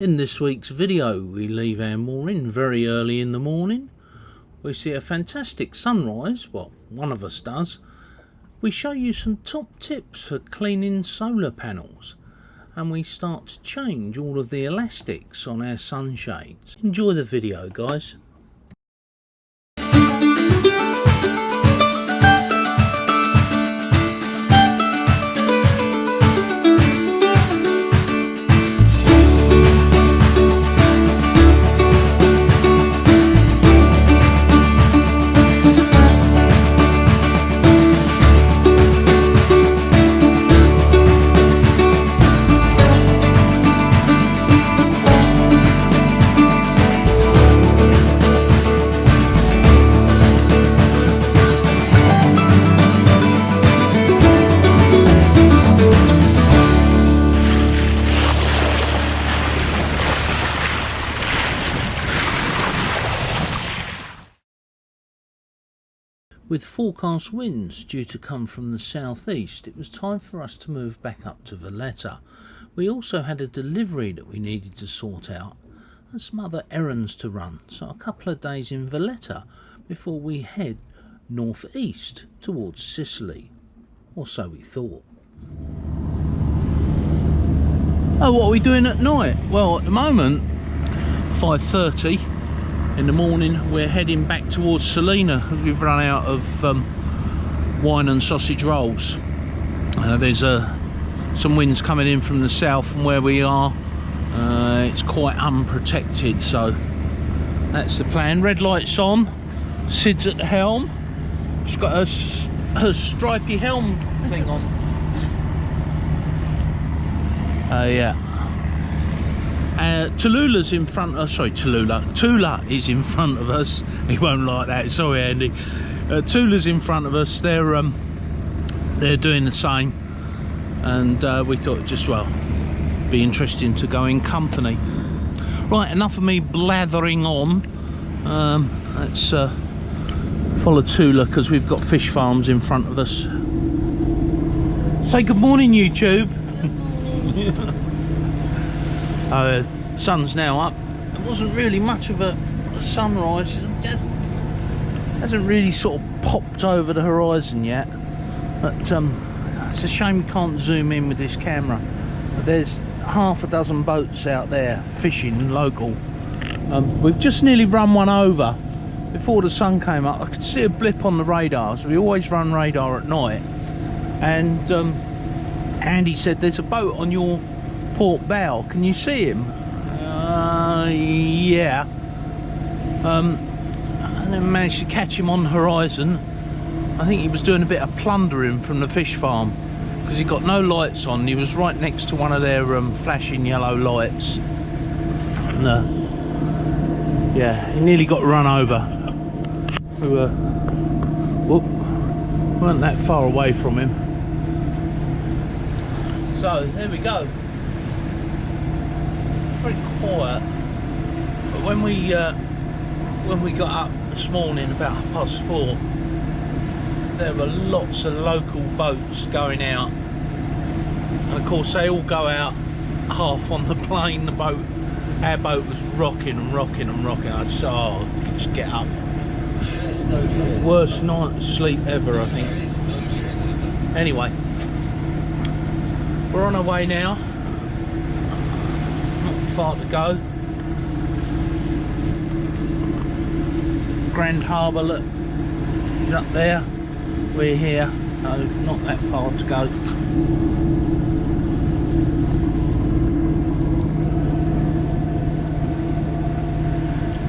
In this week's video, we leave our mooring very early in the morning. We see a fantastic sunrise, well, one of us does. We show you some top tips for cleaning solar panels, and we start to change all of the elastics on our sunshades. Enjoy the video, guys. With forecast winds due to come from the southeast, it was time for us to move back up to Valletta. We also had a delivery that we needed to sort out and some other errands to run, so a couple of days in Valletta before we head northeast towards Sicily, or so we thought. Oh, what are we doing at night? Well, at the moment, 5:30 in the morning, we're heading back towards Salina. We've run out of wine and sausage rolls. There's some winds coming in from the south from where we are. It's quite unprotected, so that's the plan. Red light's on, Cid's at the helm. She's got her stripy helm thing on. Yeah. Tallulah's in front of us, sorry, Tula is in front of us. He won't like that, sorry Andy. Tula's in front of us, they're doing the same, and we thought it'd just, well, be interesting to go in company. Right, enough of me blathering on. Let's follow Tula, because we've got fish farms in front of us. Say good morning, YouTube. Good morning. Sun's now up. There wasn't really much of a sunrise. It hasn't really sort of popped over the horizon yet, but it's a shame we can't zoom in with this camera. But there's half a dozen boats out there fishing local. We've just nearly run one over before the sun came up. I could see a blip on the radar, so we always run radar at night, and Andy said there's a boat on your port bow, can you see him? Yeah. And then managed to catch him on the horizon. I think he was doing a bit of plundering from the fish farm, because he got no lights on. He was right next to one of their flashing yellow lights, and yeah, he nearly got run over. We weren't that far away from him, so there we go. Very quiet, but when we got up this morning about 4:30, there were lots of local boats going out, and of course they all go out half on the plane. Our boat was rocking and rocking and rocking. I just get up. Worst night's sleep ever, I think. Anyway, we're on our way now. Far to go. Grand Harbour, look, is up there. We're here, so not that far to go. It's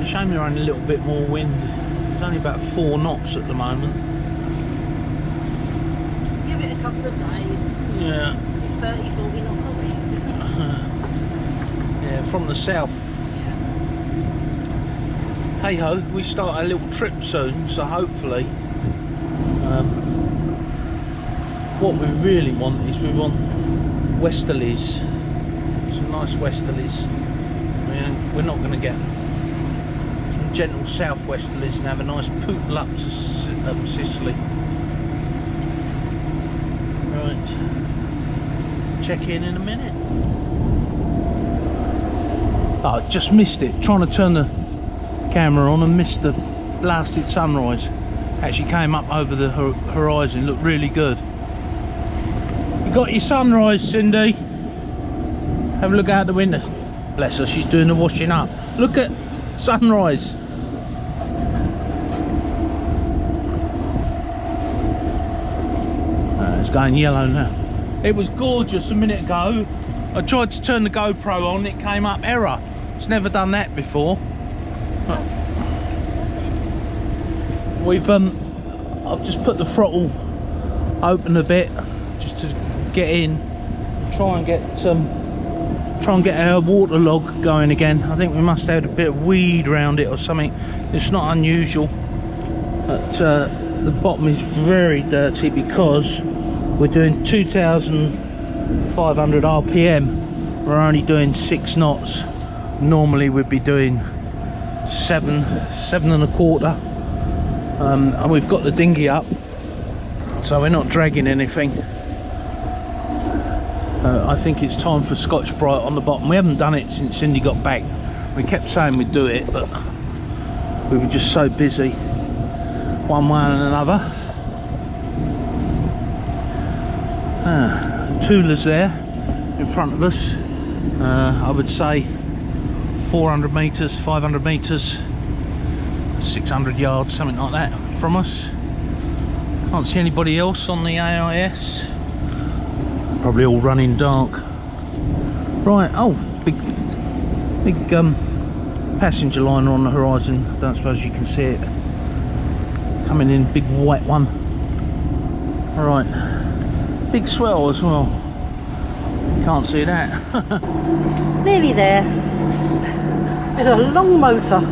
a shame you're only a little bit more wind. It's only about 4 knots at the moment. Give it a couple of days. Yeah. 30, 40 knots a week. Yeah, from the south. Yeah. Hey ho, we start our little trip soon, so hopefully what we really want is we want westerlies, some nice westerlies. We're not going to get some gentle southwesterlies and have a nice poodle up to Sicily. Right, check in a minute. I just missed it, trying to turn the camera on and missed the blasted sunrise. Actually came up over the horizon, looked really good. You got your sunrise, Cindy? Have a look out the window. Bless her, she's doing the washing up. Look at sunrise. It's going yellow now. It was gorgeous a minute ago. I tried to turn the GoPro on, it came up error. It's never done that before. I've just put the throttle open a bit just to get in and try and get our water log going again. I think we must have a bit of weed around it or something. It's not unusual, but the bottom is very dirty because we're doing 2,500 RPM. We're only doing 6 knots. Normally we'd be doing 7 and a quarter. And we've got the dinghy up, so we're not dragging anything. I think it's time for Scotch Brite on the bottom. We haven't done it since Cindy got back. We kept saying we'd do it, but we were just so busy one way and another. Tula's there in front of us. I would say 400 metres, 500 metres, 600 yards, something like that from us. Can't see anybody else on the AIS. Probably all running dark. Right, oh, big passenger liner on the horizon. Don't suppose you can see it. Coming in, big white one. Alright, big swell as well. Can't see that. Nearly there. It's a long motor.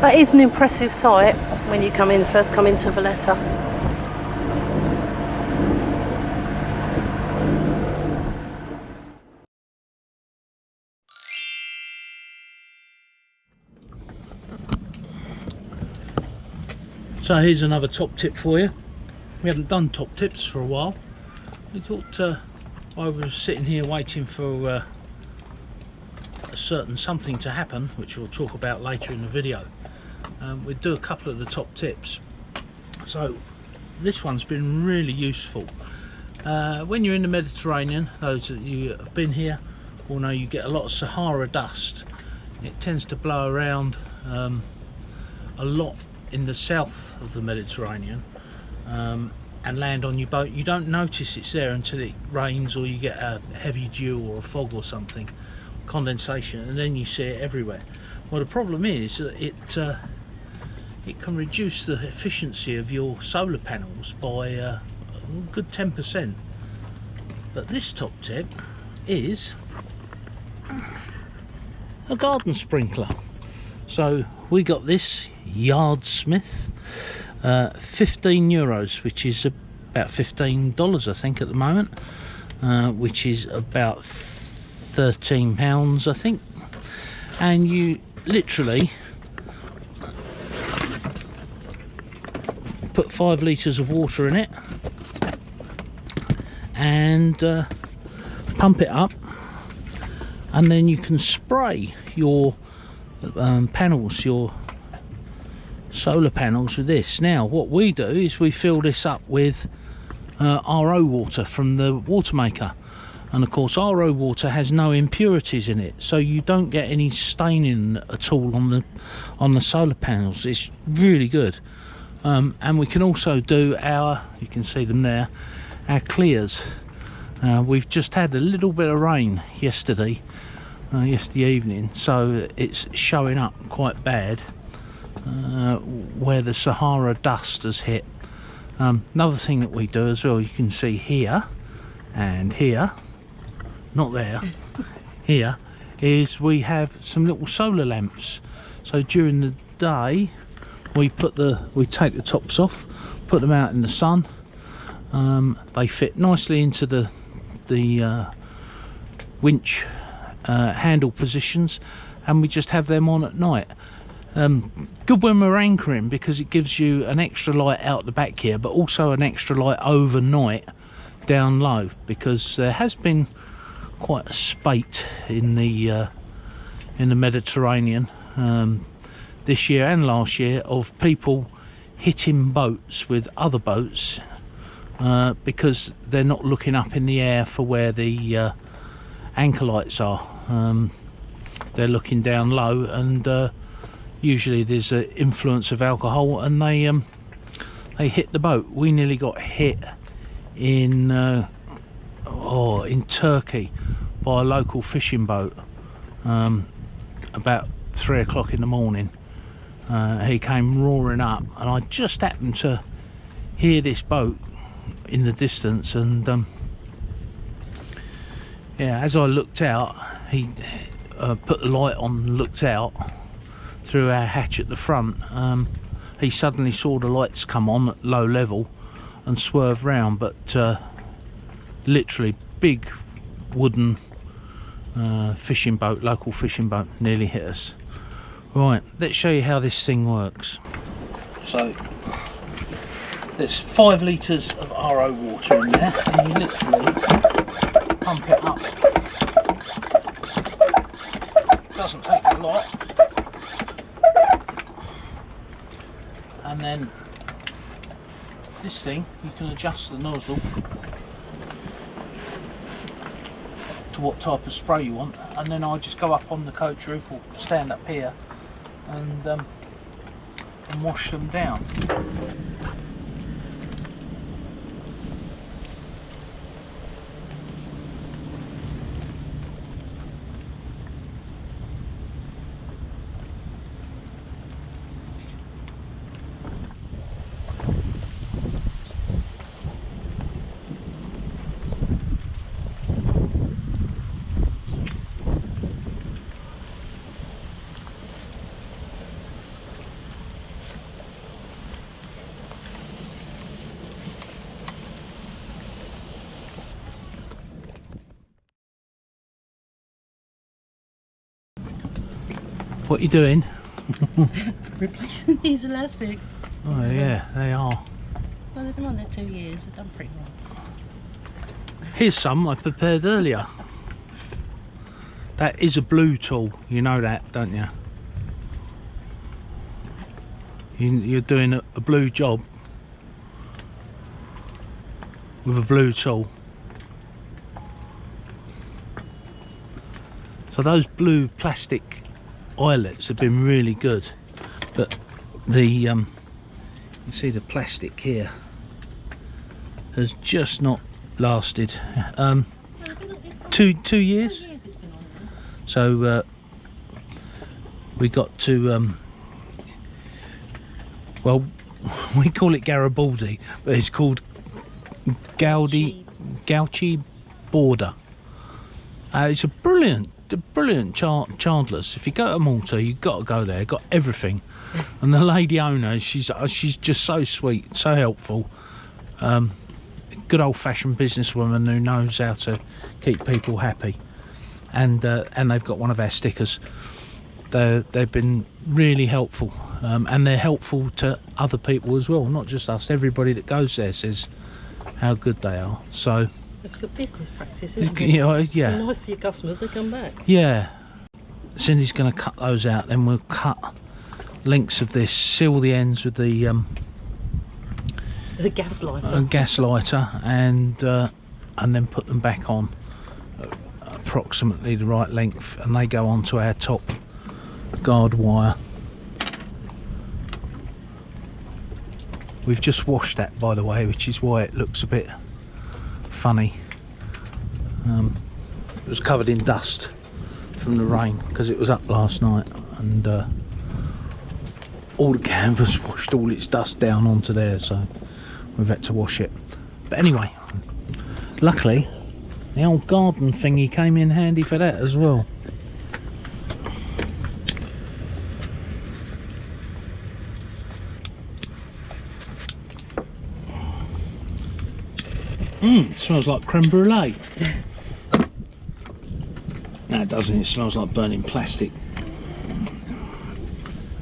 That is an impressive sight when you first come into Valletta. So here's another top tip for you. We haven't done top tips for a while. We thought I was sitting here waiting for a certain something to happen, which we'll talk about later in the video. We'll do a couple of the top tips. So this one's been really useful. When you're in the Mediterranean, those of you that have been here will know you get a lot of Sahara dust. It tends to blow around a lot in the south of the Mediterranean and land on your boat. You don't notice it's there until it rains or you get a heavy dew or a fog or something, condensation, and then you see it everywhere. Well, the problem is that it can reduce the efficiency of your solar panels by a good 10%. But this top tip is a garden sprinkler. So we got this Yardsmith, 15 euros, which is about $15 I think at the moment, which is about £13 I think. And you literally put 5 litres of water in it and pump it up, and then you can spray your panels, your solar panels, with this. Now what we do is we fill this up with RO water from the water maker, and of course RO water has no impurities in it, so you don't get any staining at all on the solar panels. It's really good. And we can also do our, you can see them there, our clears. We've just had a little bit of rain yesterday evening, so it's showing up quite bad where the Sahara dust has hit. Another thing that we do as well, you can see here and here, not there, here, is we have some little solar lamps. So during the day we take the tops off, put them out in the sun. They fit nicely into the winch handle positions, and we just have them on at night. Good when we're anchoring, because it gives you an extra light out the back here, but also an extra light overnight down low, because there has been quite a spate in the Mediterranean this year and last year of people hitting boats with other boats because they're not looking up in the air for where the anchor lights are. They're looking down low, and usually there's an influence of alcohol, and they hit the boat. We nearly got hit in Turkey by a local fishing boat about 3 o'clock in the morning. He came roaring up, and I just happened to hear this boat in the distance, and yeah, as I looked out, he put the light on and looked out through our hatch at the front. He suddenly saw the lights come on at low level and swerved round, but literally big wooden fishing boat, local fishing boat, nearly hit us. Right, let's show you how this thing works. So there's 5 litres of RO water in there, and you literally pump it up. Doesn't take a lot. And then this thing, you can adjust the nozzle to what type of spray you want, and then I just go up on the coach roof or stand up here and wash them down. What are you doing? Replacing these elastics. Oh yeah, they are. Well, they've been on there 2 years. They've done pretty well. Here's some I prepared earlier. That is a blue tool, you know that, don't you? You're doing a blue job with a blue tool. So those blue plastic eyelets have been really good, but the you see the plastic here has just not lasted. 2 years. It's been on there. So we got to well, we call it Garibaldi, but it's called Gauchi Border. It's a brilliant chandlers. If you go to Malta, you've got to go there. Got everything. And the lady owner, she's just so sweet, so helpful. Good old-fashioned businesswoman who knows how to keep people happy. And they've got one of our stickers. They've been really helpful, and they're helpful to other people as well, not just us. Everybody that goes there says how good they are. So it's good business practice, isn't it? Yeah. And nice to your customers, they come back. Yeah. Cindy's going to cut those out, then we'll cut lengths of this, seal the ends with the gas lighter, and then put them back on approximately the right length, and they go onto our top guard wire. We've just washed that, by the way, which is why it looks a bit funny. It was covered in dust from the rain because it was up last night, and all the canvas washed all its dust down onto there, so we've had to wash it. But anyway, luckily the old garden thingy came in handy for that as well. It smells like creme brulee. No, it doesn't. It smells like burning plastic.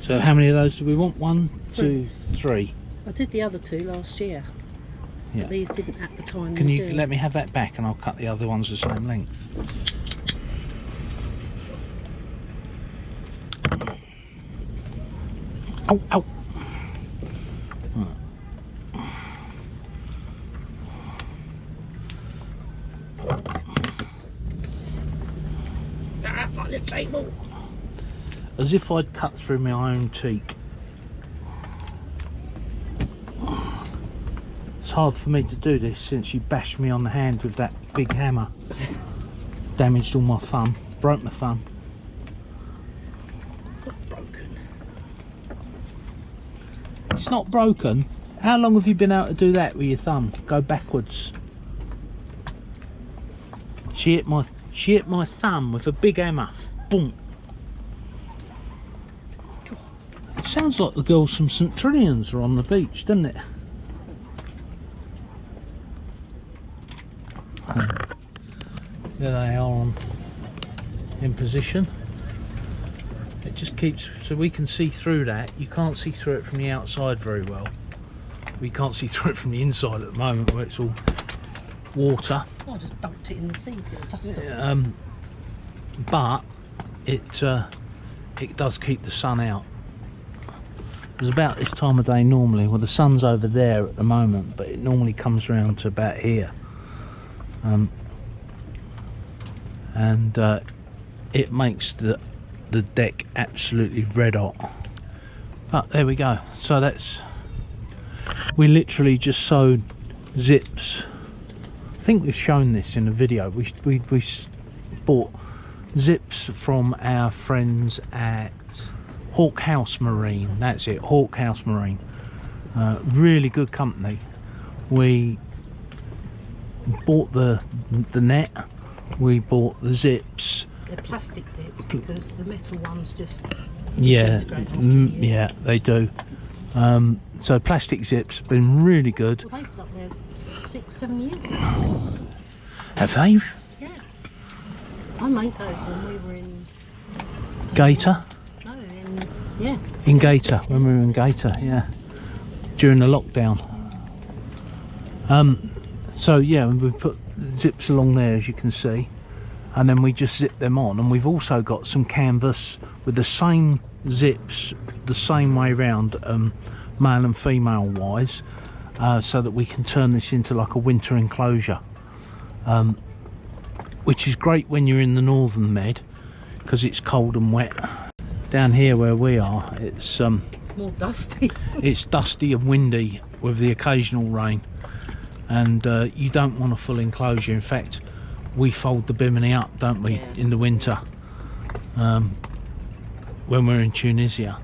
So how many of those do we want? 1, 2, 3. I did the other 2 last year. Yeah. But these didn't at the time. Can you let me have that back and I'll cut the other ones the same length? Ow, ow. As if I'd cut through my own cheek. It's hard for me to do this since you bashed me on the hand with that big hammer. Damaged all my thumb, broke my thumb. It's not broken. It's not broken? How long have you been able to do that with your thumb? Go backwards. She hit my thumb with a big hammer. Boom. It sounds like the girls from St Trinian's are on the beach, doesn't it? There they are in position. It just keeps, so we can see through that. You can't see through it from the outside very well. We can't see through it from the inside at the moment where it's all water. I just dumped it in the sea to get dust off. But it does keep the sun out. It's about this time of day normally. Well, the sun's over there at the moment, but it normally comes around to about here. And it makes the deck absolutely red hot. But there we go. So that's, we literally just sewed zips. I think we've shown this in a video. We bought zips from our friends at Hawk House Marine. That's it, Hawk House Marine. Really good company. We bought the net, we bought the zips. They're plastic zips because the metal ones just yeah, yeah, they do. So plastic zips have been really good. Well, they've got there 6-7 years now. Have they? Yeah, I made those when we were in Gator? No, yeah. In Gator, when we were in Gator, yeah, during the lockdown. So yeah, we put zips along there, as you can see, and then we just zip them on. And we've also got some canvas with the same zips the same way round, male and female wise, so that we can turn this into like a winter enclosure, which is great when you're in the northern med because it's cold and wet. Down here where we are, it's more dusty. it's dusty and windy with the occasional rain, and you don't want a full enclosure. In fact, we fold the bimini up, don't we, in the winter, when we're in Tunisia.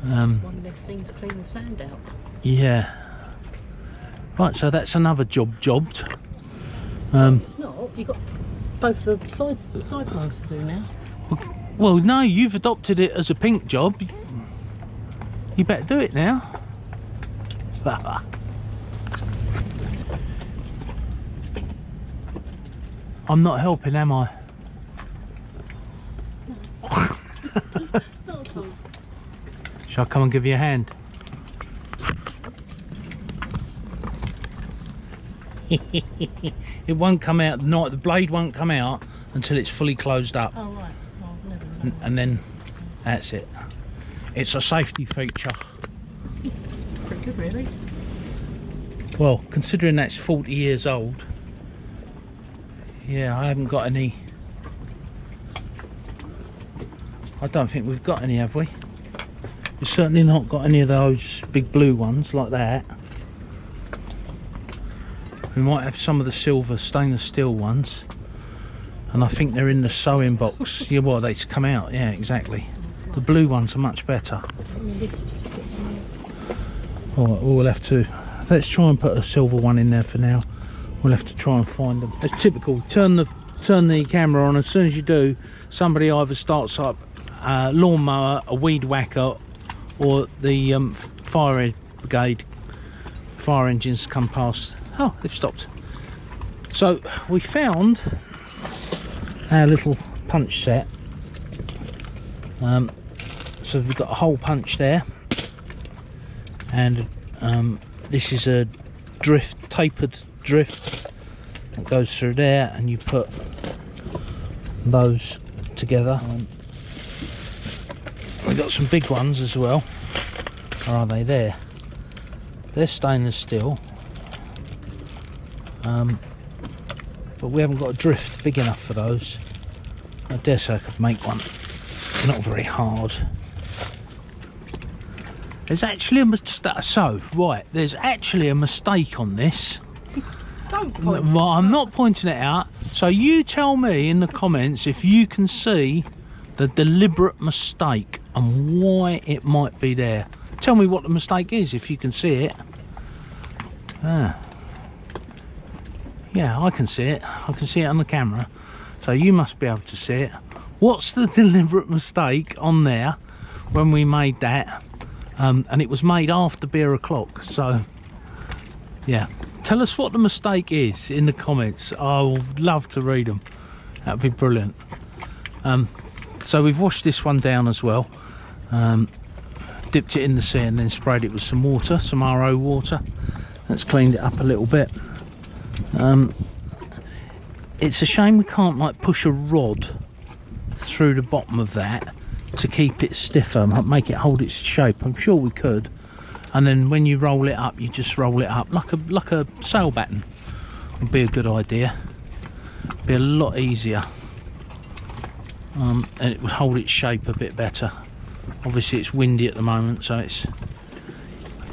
Just one less thing to clean the sand out. Yeah. Right, so that's another jobbed. It's not. You've got both the side ones to do now. Well, no, you've adopted it as a pink job. You better do it now. I'm not helping, am I? Not at all. Shall I come and give you a hand? It won't come out tonight. The blade won't come out until it's fully closed up. Oh right. Well, never mind. And then that's it. It's a safety feature. Pretty good, really. Well, considering that's 40 years old, yeah, I haven't got any. I don't think we've got any, have we? We've certainly not got any of those big blue ones like that. We might have some of the silver stainless steel ones, and I think they're in the sewing box. Yeah, well, they come out. Yeah, exactly. The blue ones are much better. Alright, we'll have to, let's try and put a silver one in there for now. We'll have to try and find them. It's typical. Turn the camera on. As soon as you do, somebody either starts up a lawnmower, a weed whacker, or the fire brigade, fire engines come past. Oh, they've stopped. So we found our little punch set. So we've got a hole punch there, and this is a drift, tapered drift that goes through there, and you put those together. We've got some big ones as well. Or are they there? They're stainless steel, but we haven't got a drift big enough for those. I dare say I could make one. They're not very hard. There's actually a there's actually a mistake on this. Don't point it Well, I'm out. not pointing it out. So you tell me in the comments if you can see the deliberate mistake and why it might be there. Tell me what the mistake is if you can see it. Yeah, I can see it. I can see it on the camera. So you must be able to see it. What's the deliberate mistake on there when we made that? And it was made after beer o'clock. So yeah, tell us what the mistake is in the comments. I would love to read them. That'd be brilliant. So we've washed this one down as well. Dipped it in the sea and then sprayed it with some water, some RO water. That's cleaned it up a little bit. It's a shame we can't like push a rod through the bottom of that to keep it stiffer, make it hold its shape. I'm sure we could, and then when you roll it up, you just roll it up like a sail batten. Would be a good idea. Be a lot easier, and it would hold its shape a bit better. Obviously it's windy at the moment, so it's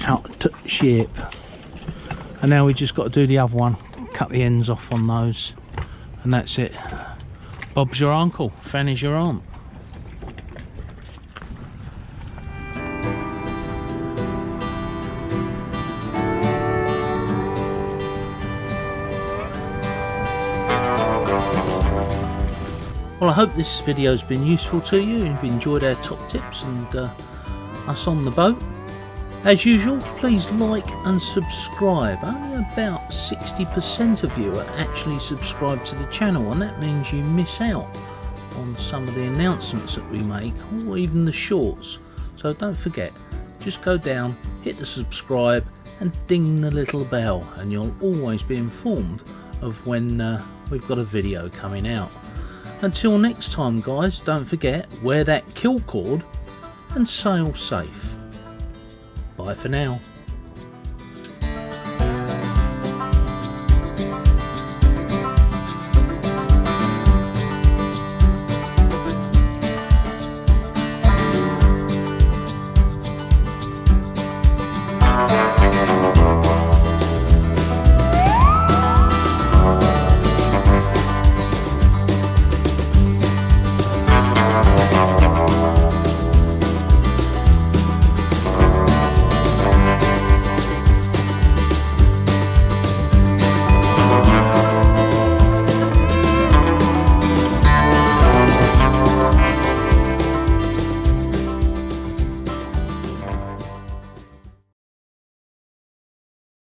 out to shape. And now we just got to do the other one, cut the ends off on those, and that's it. Bob's your uncle, Fanny's your aunt. Well, I hope this video has been useful to you. If you enjoyed our top tips and us on the boat. As usual, please like and subscribe. Only about 60% of you are actually subscribed to the channel, and that means you miss out on some of the announcements that we make, or even the shorts. So don't forget, just go down, hit the subscribe and ding the little bell, and you'll always be informed of when we've got a video coming out. Until next time guys, don't forget, wear that kill cord and sail safe. Bye for now.